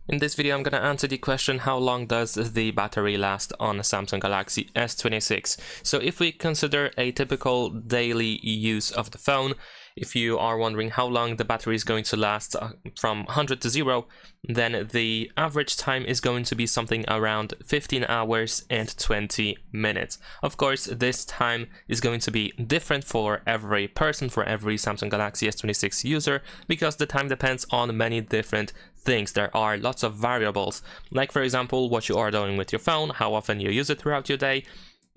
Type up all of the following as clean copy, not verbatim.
In this video, I'm going to answer the question, how long does the battery last on a Samsung Galaxy S26? So if we consider a typical daily use of the phone, if you are wondering how long the battery is going to last from 100 to 0, then the average time is going to be something around 15 hours and 20 minutes. Of course, this time is going to be different for every person, for every Samsung Galaxy S26 user, because the time depends on many different things. There are lots of variables, like for example, what you are doing with your phone, how often you use it throughout your day,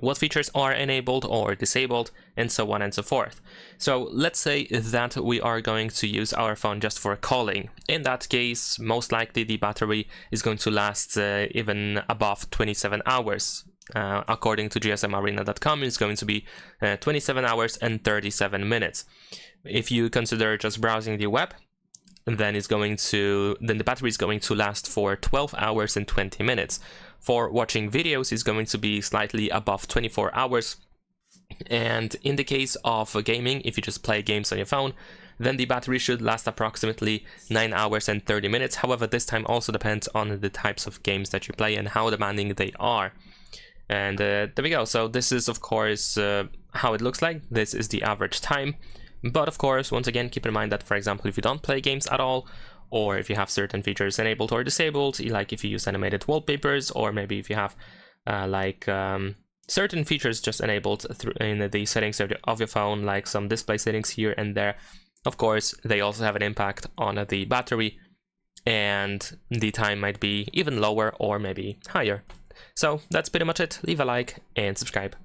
what features are enabled or disabled, and so on and so forth. So let's say that we are going to use our phone just for calling. In that case, most likely the battery is going to last even above 27 hours. According to gsmarena.com, it's going to be 27 hours and 37 minutes. If you consider just browsing the web, then the battery is going to last for 12 hours and 20 minutes. For watching videos, it's going to be slightly above 24 hours. And in the case of gaming, if you just play games on your phone, then the battery should last approximately 9 hours and 30 minutes. However, this time also depends on the types of games that you play and how demanding they are. And there we go. So this is, of course, how it looks like. This is the average time. But of course, once again, keep in mind that, for example, if you don't play games at all, or if you have certain features enabled or disabled, like if you use animated wallpapers, or maybe if you have certain features just enabled in the settings of your phone, like some display settings here and there, of course, they also have an impact on the battery, and the time might be even lower or maybe higher. So that's pretty much it. Leave a like and subscribe.